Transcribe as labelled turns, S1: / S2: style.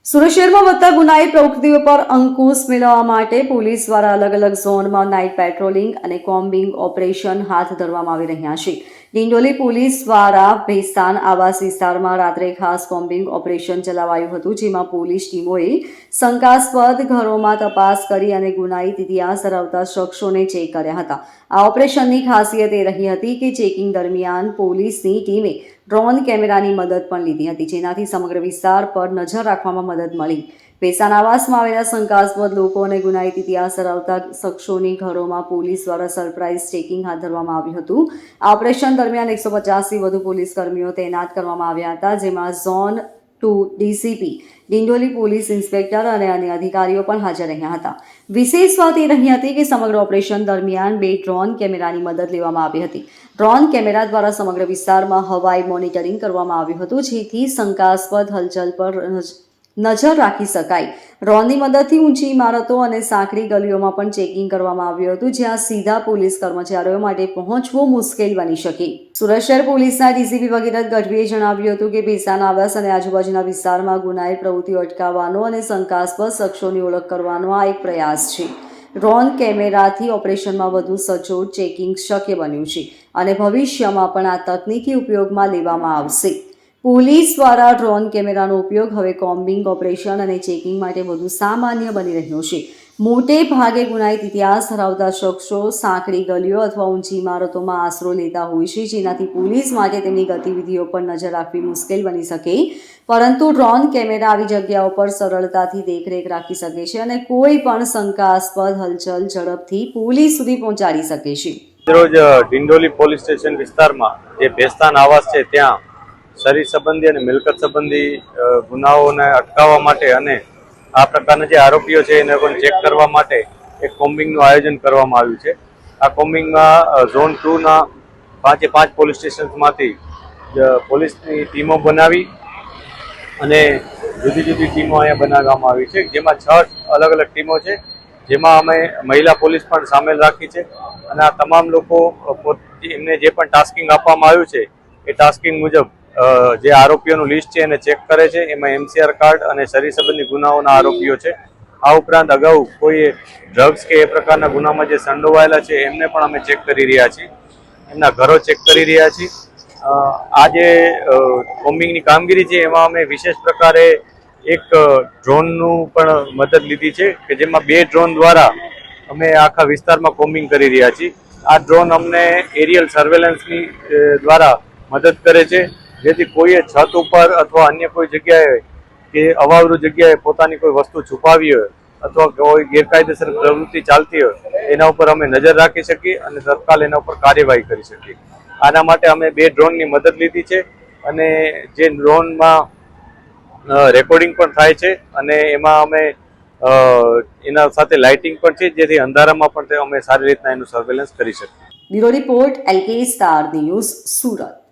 S1: સુરત શહેરમાં વધતા ગુનાહિત પ્રવૃત્તિઓ પર અંકુશ મેળવવા માટે પોલીસ દ્વારા અલગ અલગ ઝોનમાં નાઇટ પેટ્રોલિંગ અને કોમ્બિંગ ઓપરેશન હાથ ધરવામાં આવી રહ્યા છે. ડિંડોલી પોલીસ દ્વારા ભેસ્તાન આવાસ વિસ્તારમાં રાત્રે ખાસ કોમ્બિંગ ઓપરેશન ચલાવાયું હતું, જેમાં પોલીસ ટીમોએ શંકાસ્પદ ઘરોમાં તપાસ કરી અને ગુનાહિત ઇતિહાસ ધરાવતા શખ્સોને ચેક કર્યા હતા. આ ઓપરેશનની ખાસિયત એ રહી હતી કે ચેકિંગ દરમિયાન પોલીસની ટીમે ડ્રોન કેમેરાની મદદ પણ લીધી હતી, જેનાથી સમગ્ર વિસ્તાર પર નજર રાખવામાં મદદ મળી. ભેસ્તાન આવાસમાં આવેલા શંકાસ્પદ લોકો અને ગુનાહિત ઇતિહાસ ધરાવતા શખ્સોની ઘરોમાં પોલીસ દ્વારા સરપ્રાઇઝ ચેકિંગ હાથ ધરવામાં આવ્યું હતું. આ ઓપરેશન દરમિયાન 150થી વધુ પોલીસ કર્મીઓ તૈનાત કરવામાં આવ્યા હતા, જેમાં zone 2 DCP, Dindoli police inspector અને અન્ય અધિકારીઓ પણ હાજર રહ્યા હતા. વિશેષ વાત એ રહી હતી કે સમગ્ર ઓપરેશન દરમિયાન 2 ડ્રોન કેમેરાની મદદ લેવામાં આવી હતી. ડ્રોન કેમેરા દ્વારા સમગ્ર વિસ્તારમાં હવાઈ મોનિટરિંગ કરવામાં આવ્યું હતું, જેથી શંકાસ્પદ હલચલ પર નજર રાખી શકાય. ડ્રોનની મદદથી ઊંચી ઇમારતો અને સાંકડી ગલીઓમાં પણ ચેકિંગ કરવામાં આવ્યું હતું, જ્યાં સીધા પોલીસ કર્મચારીઓ માટે પહોંચવું મુશ્કેલ બની શકે. સુરત શહેર પોલીસના ડીસીપી ભગીરથ ગઢવીએ જણાવ્યું હતું કે ભેસ્તાન આવાસ અને આજુબાજુના વિસ્તારમાં ગુનાહિત પ્રવૃત્તિઓ અટકાવવાનો અને શંકાસ્પદ શખ્સોની ઓળખ કરવાનો આ એક પ્રયાસ છે. ડ્રોન કેમેરાથી ઓપરેશનમાં વધુ સચોટ ચેકિંગ શક્ય બન્યું છે અને ભવિષ્યમાં પણ આ તકનીકી ઉપયોગમાં લેવામાં આવશે. પોલીસ દ્વારા ડ્રોન કેમેરાનો ઉપયોગ હવે કોમ્બિંગ ઓપરેશન અને ચેકિંગ માટે વધુ સામાન્ય બની રહ્યો છે. મોટે ભાગે ગુનાહિત ઇતિહાસ ધરાવતા શખ્સો સાંકડી ગલીઓ અથવા ઊંચી ઇમારતોમાં આશરો લેતા હોય છે, જેનાથી પોલીસ માટે તેમની ગતિવિધિઓ પર નજર રાખવી મુશ્કેલ બની શકે. પરંતુ ડ્રોન કેમેરા આવી જગ્યાઓ પર સરળતાથી દેખરેખ રાખી શકે છે અને કોઈ પણ શંકાસ્પદ હલચલ ઝડપથી પોલીસ સુધી પહોંચાડી શકે છે.
S2: રોજ ડિંડોલી પોલીસ સ્ટેશન વિસ્તારમાં જે ભેસ્તાન આવાસ છે ત્યાં શરીર સંબંધી અને મિલકત સંબંધી ગુનાઓને અટકાવવા માટે અને આ પ્રકારના જે આરોપીઓ છે એને પણ ચેક કરવા માટે એક કોમ્બિંગનું આયોજન કરવામાં આવ્યું છે. આ કોમ્બિંગમાં ઝોન 2ના 5 પોલીસ સ્ટેશનમાંથી પોલીસની ટીમો બનાવી અને જુદી જુદી ટીમો અહીંયા બનાવવામાં આવી છે, જેમાં 6 અલગ અલગ ટીમો છે, જેમાં અમે મહિલા પોલીસ પણ સામેલ રાખી છે. અને આ તમામ લોકો એમને જે પણ ટાસ્કિંગ આપવામાં આવ્યું છે એ ટાસ્કિંગ મુજબ જે આરોપીઓનું લિસ્ટ છે એને ચેક કરે છે. એમાં એમસીઆર કાર્ડ અને શરીર સંબંધી ગુનાઓના આરોપીઓ છે. આ ઉપરાંત અગાઉ કોઈ ડ્રગ્સ કે એ પ્રકારના ગુનામાં જે સંડોવાયેલા છે એમને પણ અમે ચેક કરી રહ્યા છીએ, એમના ઘરો ચેક કરી રહ્યા છીએ. આ જે કોમ્બિંગની કામગીરી છે એમાં અમે વિશેષ પ્રકારે એક ડ્રોનનું પણ મદદ લીધી છે કે જેમાં 2 ડ્રોન દ્વારા અમે આખા વિસ્તારમાં કોમ્બિંગ કરી રહ્યા છીએ. આ ડ્રોન અમને એરિયલ સર્વેલન્સની દ્વારા મદદ કરે છે, જેથી કોઈએ છત ઉપર અથવા અન્ય કોઈ જગ્યાએ કે અવાવરૂ જગ્યાએ પોતાની કોઈ વસ્તુ છુપાવી હોય અથવા કોઈ ગેરકાયદેસર પ્રવૃત્તિ ચાલતી હોય એના ઉપર અમે નજર રાખી શકીએ અને તત્કાલ એના ઉપર કાર્યવાહી કરી શકીએ. આના માટે અમે 2 ડ્રોનની મદદ લીધી છે અને જે ડ્રોનમાં રેકોર્ડિંગ પણ થાય છે અને એમાં અમે એના સાથે લાઇટિંગ પણ છે, જેથી અંધારામાં પણ અમે સારી રીતના એનું સર્વેલન્સ કરી શકીએ.
S1: Bureau report LK star news, Surat.